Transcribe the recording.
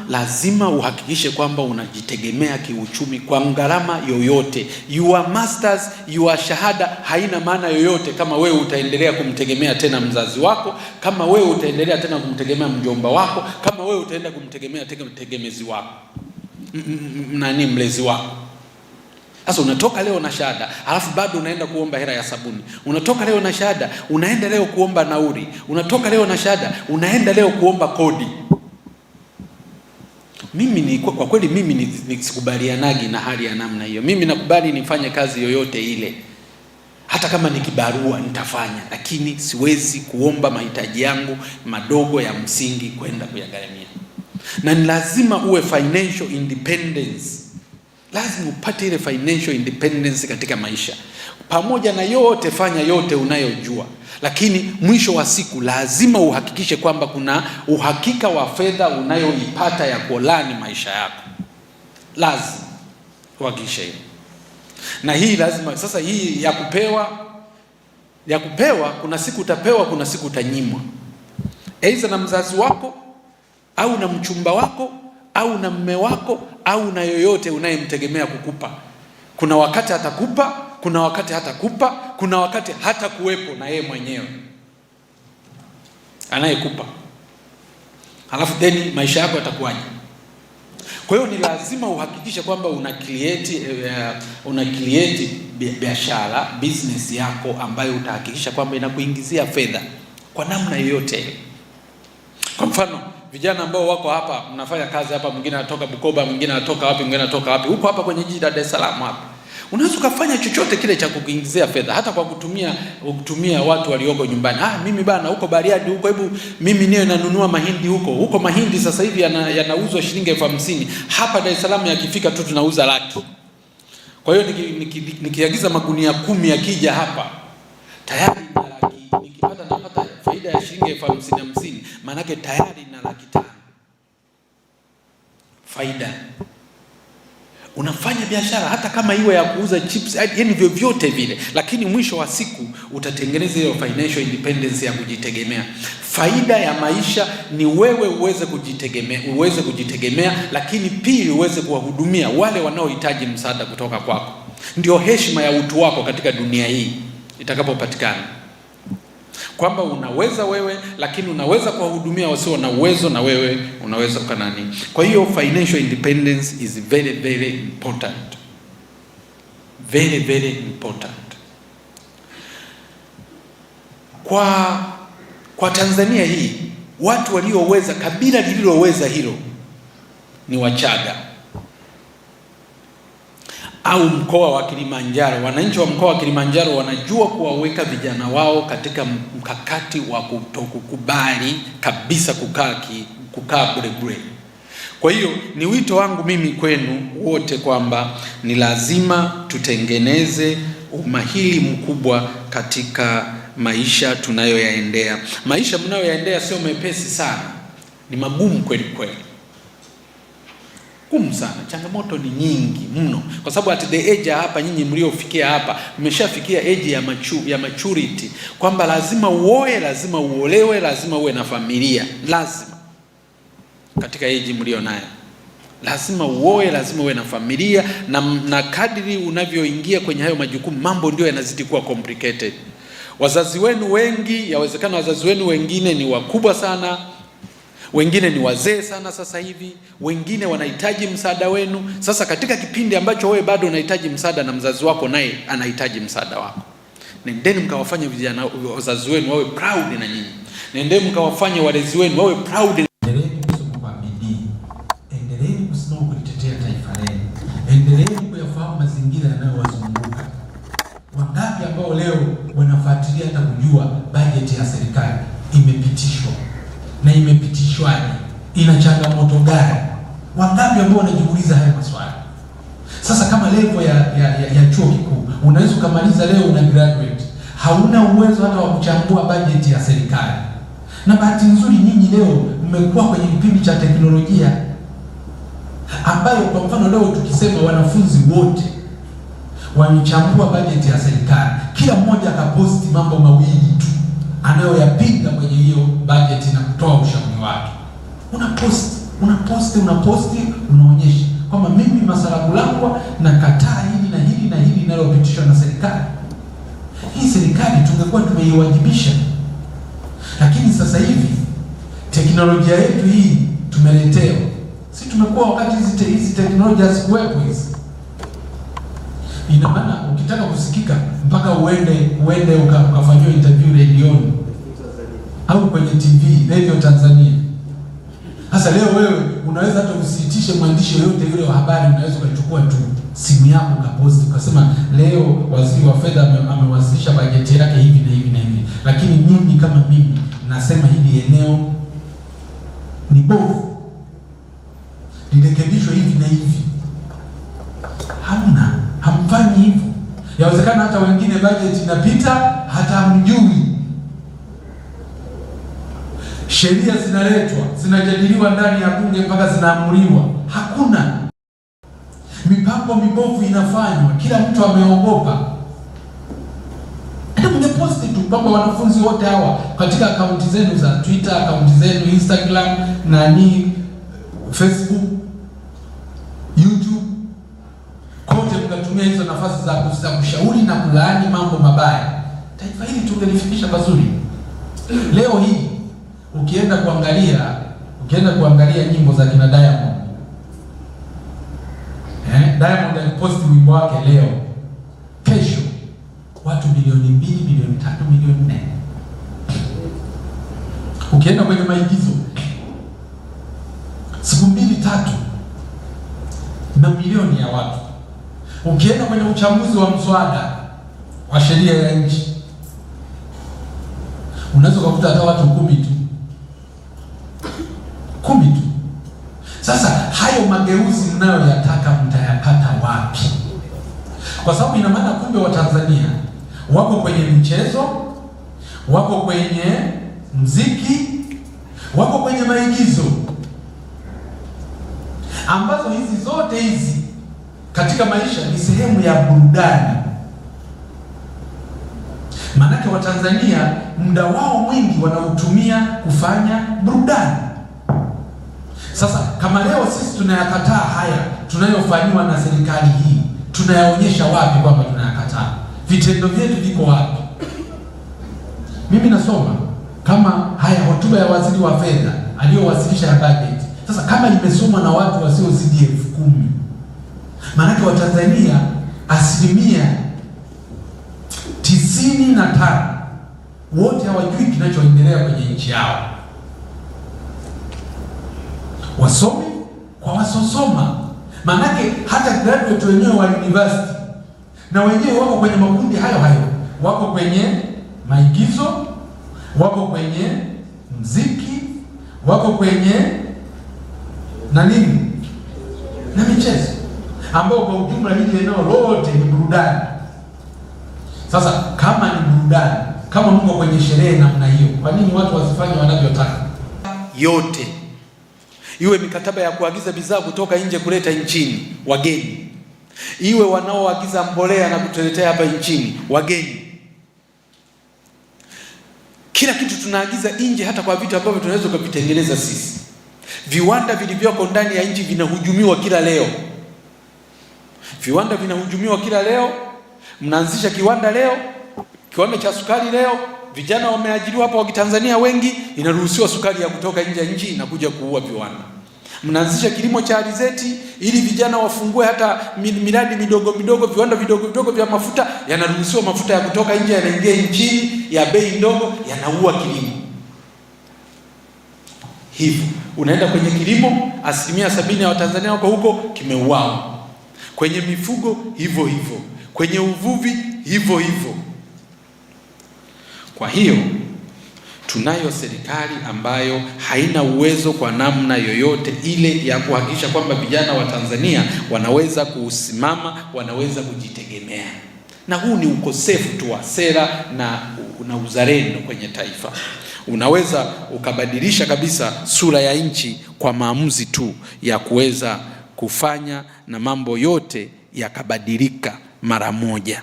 lazima uhakikishe kwamba unajitegemea kiuchumi kwa gharama yoyote. Your masters, your shahada haina maana yoyote kama wewe utaendelea kumtegemea tena mzazi wako, kama wewe utaendelea tena kumtegemea mjomba wako, kama wewe utaenda kumtegemea tena mtegemezi wako, mlezi wako. Sasa unatoka leo na shahada, alafu bado unaenda kuomba hela ya sabuni. Unatoka leo na shahada, unaenda leo kuomba nauli. Unatoka leo na shahada, unaenda leo kuomba kodi. Kwa kweli mimi nisikubalianagi na hali ya namna hiyo. Mimi nakubali nifanye kazi yoyote ile, hata kama ni kibarua nitafanya, lakini siwezi kuomba mahitaji yangu madogo ya msingi kwenda kuyagharamia. Na ni lazima uwe financial independence. Lazima upate ile financial independence katika maisha. Pamoja na yote, fanya yote unayojua, lakini mwisho wa siku lazima uhakikishe kwamba kuna uhakika wa fedha unayoipata ya kolani maisha yako. Lazima uhakikishe hiyo. Na hii lazima sasa, hii ya kupewa, kuna siku utapewa, kuna siku utanyimwa. Aidha na mzazi wako, au na mchumba wako, au na mme wako, au na yoyote unayemtegemea kukupa. Kuna wakati atakupa, kuna wakati hatakupa, kuna wakati hata kuwepo na yeye mwenyewe anayekupa. Halafu then maisha yako yatakuwaje? Kwa hiyo ni lazima uhakikishe kwamba una create biashara, business yako ambayo utahakikisha kwamba inakuingizia fedha kwa namna yoyote. Kwa mfano, vijana ambao wako hapa mnafanya kazi hapa, mwingine anatoka Bukoba, mwingine anatoka wapi, mwingine anatoka wapi, huko hapa kwenye jiji la Dar es Salaam hapa. Unaweza kufanya chochote kile cha kukuingizia fedha, hata kwa kutumia watu walioko nyumbani. Mimi bana huko Bariadi huko, hebu mimi niwe nanunua mahindi huko mahindi sasa hivi yanauzwa shilingi 50,000. Hapa Dar es Salaam yakifika tu tunauza laki. Kwa hiyo nikiagiza magunia 10 yakija hapa tayari na laki. Napata faida ya shilingi 50,000, maana yake tayari na laki 5 faida. Unafanya biashara hata kama iwe ya kuuza chips, yani vyovyote vile, lakini mwisho wa siku utatengeneza hiyo financial independence ya kujitegemea. Faida ya maisha ni wewe uweze kujitegemea, lakini pili uweze kuwahudumia wale wanaohitaji msaada kutoka kwako. Ndio heshima ya utu wako katika dunia hii itakapopatikana, kwamba unaweza wewe, lakini unaweza kuwahudumia wasio na uwezo, na wewe unaweza ukanani. Kwa hiyo financial independence is very very important, very very important. Kwa Tanzania hii, watu walioweza, kabila lililoweza hilo ni Wachaga au mkoa wa Kilimanjaro. Wananchi wa mkoa wa Kilimanjaro wanajua kuwaweka vijana wao katika mkakati wa kutokukubali kabisa kukaa bure. Kwa hiyo ni wito wangu mimi kwenu wote kwamba ni lazima tutengeneze umahiri mkubwa katika maisha tunayoyaendea. Maisha mnayoyaendea sio mepesi sana, ni magumu kweli kweli. Sana, changamoto ni nyingi mno, kwa sababu at the age hapa, nyinyi mliofikia hapa mmeshafikia age ya maturity, kwamba lazima uoe, lazima uolewe, lazima uwe na familia. Lazima katika age mlio nayo lazima uoe, lazima uwe na familia, na kadri unavyoingia kwenye hayo majukumu, mambo ndio yanazidi kuwa complicated. Wazazi wenu wengi, yawezekana wazazi wenu wengine ni wakubwa sana, wengine ni wazee sana sasa hivi, wengine wanahitaji msaada wenu. Sasa katika kipindi ambacho wewe bado unahitaji msaada na mzazi wako naye anahitaji msaada wako, nendeni mkawafanye vijana, wazazi wenu wawe proud na nyinyi. Nendeni mkawafanye walezi wenu wawe proud. Endeleeni kusoma kwa bidii, endeleeni kusimama kulitetea taifa lenu, endeleeni kuyafahamu mazingira yanayowazunguka. Wangapi ambao leo wanafuatilia hata kujua bajeti ya serikali imepitishwa na imepitishwaje, ina changamoto gani? Wangapi ambao wanajiuliza haya maswali? Sasa kama level ya chuo kikuu unaweza kumaliza leo una graduate, hauna uwezo hata wa kuchambua bajeti ya serikali. Na bahati nzuri nyinyi leo mmekuwa kwenye kipindi cha teknolojia, ambayo kwa mfano leo tukisema wanafunzi wote wanichambua bajeti ya serikali, kila mmoja akaposti mambo mawili anayoyapinga kwenye hiyo bajeti na kutoa ushauri wake. Una post unaposti unaonyesha kwamba mimi Masarakulangwa nakataa hili na hili na hili linalopitishwa na serikali. Hii serikali tungekuwa tumeiwajibisha, lakini sasa hivi teknolojia yetu hii tumeletewa. Si tumekuwa wakati hizi teknolojia hazikuwepo hizi. Ina maana ukitaka kusikika mpaka uende ukafanywa interview redioni au kwenye TV, Radio Tanzania. Sasa leo wewe unaweza hata usiitishe mwandishi yoyote yule wa habari, unaweza ukachukua tu simu yako ukaposti ukasema leo waziri wa fedha amewasilisha bajeti yake hivi na hivi na hivi, lakini mimi kama mimi nasema hili eneo ni bovu, lirekebishwe hivi na hivi. Hamfanyi hivyo. Yawezekana hata wengine bajeti inapita hata hamjui. Sheria zinaletwa, zinajadiliwa ndani ya bunge mpaka zinaamuliwa. Hakuna. Mipango mibovu inafanywa, kila mtu ameogopa. Ndio mngeposti tu kwamba wanafunzi wote hawa katika akaunti zenu za Twitter, akaunti zenu Instagram, Facebook, YouTube, kote mkatumia hizo nafasi za kushauri na kulaani mambo mabaya. Taifa hili tungelifikisha pazuri. Leo hii ukienda kuangalia nyimbo za kina Diamond. Diamond aliposti wimbo wake leo. Kesho watu milioni 2, milioni 3, milioni 4. Ukienda kwenye maigizo siku 2-3 na milioni ya watu. Ukienda kwenye uchambuzi wa mswada wa sheria ya nchi unaweza kukuta hata watu 10 tu. Sasa hayo mageuzi mnayoyataka mtayapata wapi? Kwa sababu ina maana kumbe wa Tanzania wako kwenye michezo, wako kwenye muziki, wako kwenye maigizo, ambazo hizi zote hizi katika maisha ni sehemu ya burudani. Maanake wa Tanzania muda wao mwingi wanautumia kufanya burudani. Sasa kama leo sisi tunayakataa haya tunayofanywa na serikali hii, tunayaonyesha wapi kwamba tunayakataa? Vitendo vyetu viko wapi? Mimi nasoma kama haya hotuba ya waziri wa fedha aliyowasilisha ya budget. Sasa kama imesomwa na watu wasiozidi 10,000, maanake wa Tanzania 95% wote hawajui kinachoendelea kwenye nchi yao. Wasomi kwa wasosoma, maanake hata graduate wenyewe wa university na wenyewe wako kwenye makundi hayo, wako kwenye maigizo, wako kwenye muziki, wako kwenye na michezo, ambao kwa ujumla hili eneo lote ni burudani. Sasa kama ni burudani, kama mko kwenye sherehe namna hiyo, kwa nini watu wasifanye wanavyotaka? Yote iwe mikataba ya kuagiza bidhaa kutoka nje kuleta nchini, wageni. Iwe wanaoagiza mbolea na kutuletea hapa nchini, wageni. Kila kitu tunaagiza nje, hata kwa vitu ambavyo tunaweza kuvitengeneza sisi. Viwanda vilivyoko ndani ya nchi vinahujumiwa kila leo. Mnaanzisha kiwanda leo, kiwanda cha sukari leo, vijana wameajiriwa hapa wa Kitanzania wengi, inaruhusiwa sukari ya kutoka nje ya nchi na kuja kuua viwanda. Mnaanzisha kilimo cha alizeti ili vijana wafungue hata miradi midogo, viwanda vidogo vya mafuta, yanaruhusiwa mafuta ya kutoka nje yanaingia nchini ya bei ndogo, yanaua kilimo. Hivyo unaenda kwenye kilimo, 70% ya Watanzania wako huko kimeuao. Kwenye mifugo hivyo, kwenye uvuvi hivyo. Kwa hiyo tunayo serikali ambayo haina uwezo kwa namna yoyote ile ya kuhakikisha kwamba vijana wa Tanzania wanaweza kusimama, wanaweza kujitegemea. Na huu ni ukosefu tu wa sera na uzalendo kwenye taifa. Unaweza ukabadilisha kabisa sura ya nchi kwa maamuzi tu ya kuweza kufanya na mambo yote yakabadilika mara moja.